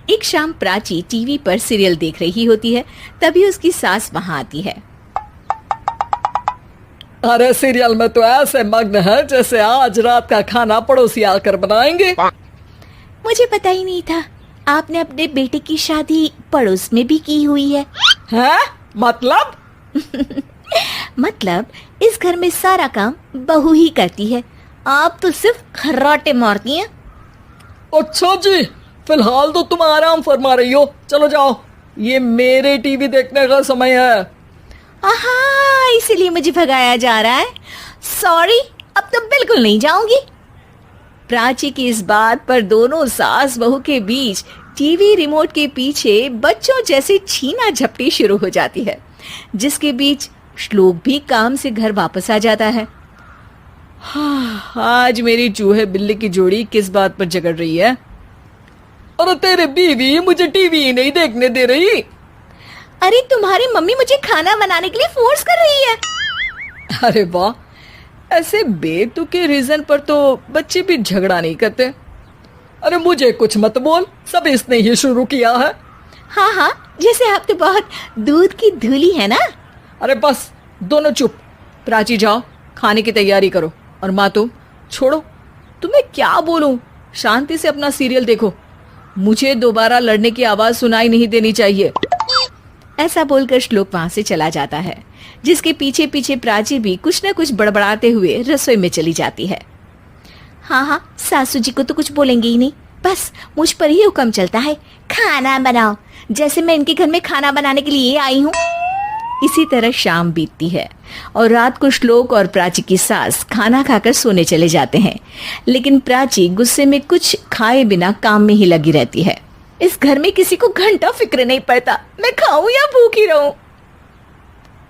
एक शाम प्राची टीवी पर सीरियल देख रही होती है। तभी उसकी सास वहां आती है। अरे सीरियल में तो ऐसे मग्न है जैसे आज रात का खाना पड़ोसी आकर बनाएंगे। मुझे पता ही नहीं था आपने अपने बेटे की शादी पड़ोस में भी की हुई है। हैं? मतलब? मतलब इस घर में सारा काम बहू ही करती है, आप तो सिर्फ खर्राटे मारती हैं। अच्छा जी, फिलहाल तो तुम आराम फरमा रही हो, चलो जाओ, ये मेरे टीवी देखने का समय है। आहा, इसीलिए मुझे भगाया जा रहा है। सॉरी, अब तो बिल्कुल नहीं जाऊंगी। प्राची की इस बात पर दोनों सास बहू के बीच टीवी रिमोट के पीछे बच्चों जैसे छीना झपटी शुरू हो जाती है, जिसके बीच श्लोक भी काम से घर वापस आ जाता है। आज मेरी चूहे बिल्ली की जोड़ी किस बात पर झगड़ रही है? अरे तेरे बीवी मुझे टीवी ही नहीं देखने दे रही। अरे तुम्हारी मम्मी मुझे खाना बनाने के लिए फोर्स कर रही है। अरे वाह, ऐसे बेतुके रीजन पर तो बच्चे भी झगड़ा नहीं करते। अरे मुझे कुछ मत बोल, सब इसने ही शुरू किया है। हाँ हाँ, जैसे आप तो बहुत दूध की धूली है ना। अरे बस, दोनों चुप। प्राची जाओ, खाने की तैयारी करो। और माँ तुम छोड़ो, तुम्हें क्या बोलूं, शांति से अपना सीरियल देखो, मुझे दोबारा लड़ने की आवाज सुनाई नहीं देनी चाहिए। ऐसा बोलकर श्लोक वहां से चला जाता है, जिसके पीछे पीछे प्राची भी कुछ न कुछ बड़बड़ाते हुए रसोई में चली जाती है। हाँ हाँ, सासू जी को तो कुछ बोलेंगे ही नहीं, बस मुझ पर ही हुक्म चलता है, खाना बनाओ, जैसे मैं इनके घर में खाना बनाने के लिए आई हूँ। इसी तरह शाम बीतती है और रात को श्लोक और प्राची की सास खाना खाकर सोने चले जाते हैं, लेकिन प्राची गुस्से में कुछ खाए बिना काम में ही लगी रहती है। इस घर में किसी को घंटा फिक्र नहीं पड़ता, मैं खाऊं या भूखी रहूं।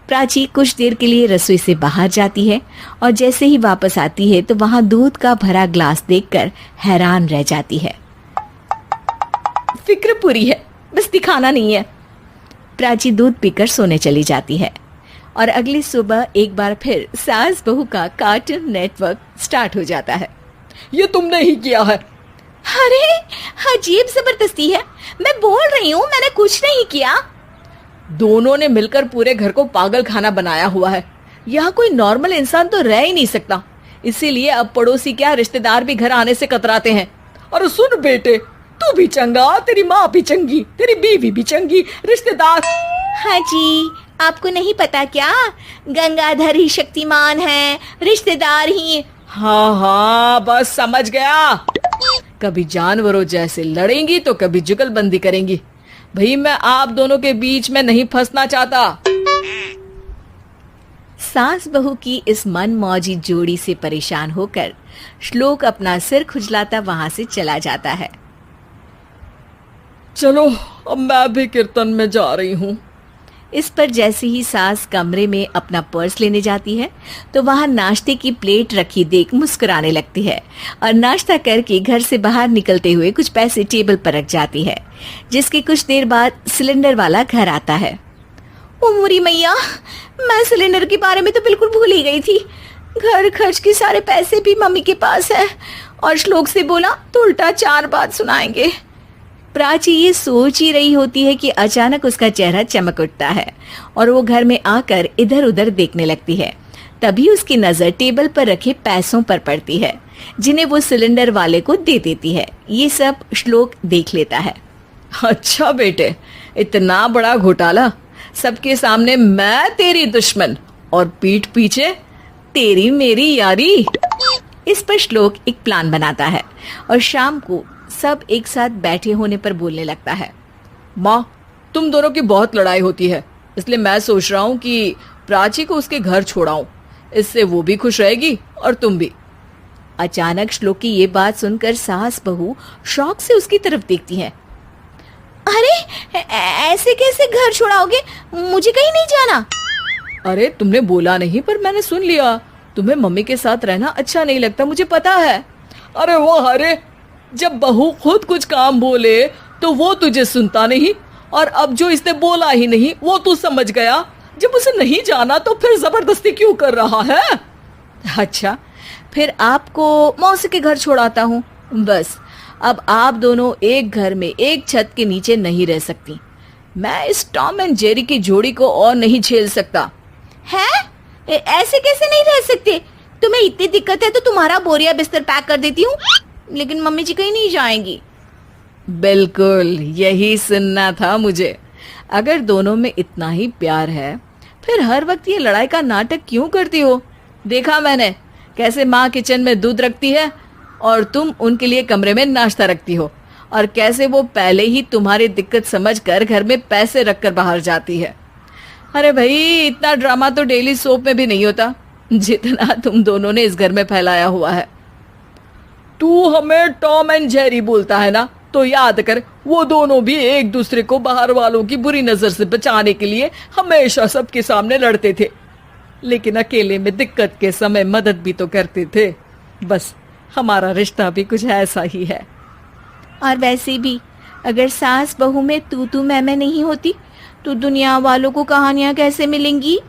प्राची कुछ देर के लिए रसोई से बाहर जाती है और जैसे ही वापस आती है तो वहां दूध का भरा ग्लास देखकर हैरान रह जाती है। फिक्र पूरी है, बस दिखाना नहीं है। प्राची दूध पीकर सोने चली जाती है और अगली सुबह एक बार फिर सास बहू का कार्टून नेटवर्क स्टार्ट हो जाता है। ये तुमने ही किया है। अरे अजीब जबरदस्ती है, मैं बोल रही हूँ मैंने कुछ नहीं किया। दोनों ने मिलकर पूरे घर को पागल खाना बनाया हुआ है। यहाँ कोई नॉर्मल इंसान तो रह ही नहीं सकता, इसीलिए अब पड़ोसी क्या रिश्तेदार भी घर आने से कतराते हैं। और सुन बेटे, तू भी चंगा, तेरी माँ भी चंगी, तेरी बीवी भी चंगी, रिश्तेदार। हाँ जी, आपको नहीं पता क्या, गंगाधर ही शक्तिमान है, रिश्तेदार ही। हाँ हाँ, बस समझ गया। कभी जानवरों जैसे लड़ेंगी तो कभी जुगलबंदी करेंगी। भाई मैं आप दोनों के बीच में नहीं फंसना चाहता। सास बहू की इस मनमौजी जोड़ी से परेशान होकर श्लोक अपना सिर खुजलाता वहां से चला जाता है। चलो अब मैं भी कीर्तन में जा रही हूँ। इस पर जैसे ही सास कमरे में अपना पर्स लेने जाती है तो वहां नाश्ते की प्लेट रखी देख मुस्कुराने लगती है और नाश्ता करके घर से बाहर निकलते हुए कुछ पैसे टेबल पर रख जाती है, जिसके कुछ देर बाद सिलेंडर वाला घर आता है। ओ मोरी मैया, मैं सिलेंडर के बारे में तो बिल्कुल भूल ही गई थी। घर खर्च के सारे पैसे भी मम्मी के पास है और श्लोक से बोला तो उल्टा 4 बात सुनाएंगे। प्राची ये सोच ही रही होती है कि अचानक उसका चेहरा चमक उठता है और वो घर में आकर इधर उधर देखने लगती है। तभी उसकी नजर टेबल पर रखे पैसों पर पड़ती है, जिन्हें वो सिलेंडर वाले को दे देती है। ये सब श्लोक देख लेता है। अच्छा बेटे, इतना बड़ा घोटाला, सबके सामने मैं तेरी दुश्मन और पीठ पीछे तेरी मेरी यारी। इस पर श्लोक एक प्लान बनाता है और शाम को सब एक साथ बैठे होने पर बोलने लगता है। माँ, तुम दोनों की बहुत लड़ाई होती है, इसलिए मैं सोच रहा हूँ कि प्राची को उसके घर छोड़ाऊं, इससे वो भी खुश रहेगी और तुम भी। अचानक श्लोक की ये बात सुनकर सास बहू शौक से उसकी तरफ देखती हैं। अरे ऐसे कैसे घर छोड़ाओगे, मुझे कहीं नहीं जाना। अरे तुमने बोला नहीं पर मैंने सुन लिया, तुम्हें मम्मी के साथ रहना अच्छा नहीं लगता, मुझे पता है। अरे वो, अरे जब बहू खुद कुछ काम बोले तो वो तुझे सुनता नहीं, और अब जो इसने बोला ही नहीं वो तू समझ गया। जब उसे नहीं जाना तो फिर जबरदस्ती क्यों कर रहा है? अच्छा, फिर आपको मौसी के घर छोड़ाता हूँ, बस अब आप दोनों एक घर में एक छत के नीचे नहीं रह सकती। मैं इस टॉम एंड जेरी की जोड़ी को और नहीं झेल सकता। है? ऐसे कैसे नहीं रह सकते? तुम्हें इतनी दिक्कत है तो तुम्हारा बोरिया बिस्तर पैक कर देती हूँ, लेकिन मम्मी जी कहीं नहीं जाएंगी। बिल्कुल यही सुनना था मुझे। अगर दोनों में इतना ही प्यार है फिर हर वक्त ये लड़ाई का नाटक क्यों करती हो? देखा मैंने कैसे माँ किचन में दूध रखती है और तुम उनके लिए कमरे में नाश्ता रखती हो, और कैसे वो पहले ही तुम्हारी दिक्कत समझकर घर में पैसे रखकर बाहर जाती है। अरे भाई, इतना ड्रामा तो डेली सोप में भी नहीं होता जितना तुम दोनों ने इस घर में फैलाया हुआ है। तू हमें टॉम एंड जेरी बोलता है ना, तो याद कर वो दोनों भी एक दूसरे को बाहर वालों की बुरी नजर से बचाने के लिए हमेशा सबके सामने लड़ते थे, लेकिन अकेले में दिक्कत के समय मदद भी तो करते थे। बस हमारा रिश्ता भी कुछ ऐसा ही है। और वैसे भी अगर सास बहू में तू मैं नहीं होती तो दुनिया वालों को कहानियां कैसे मिलेंगी?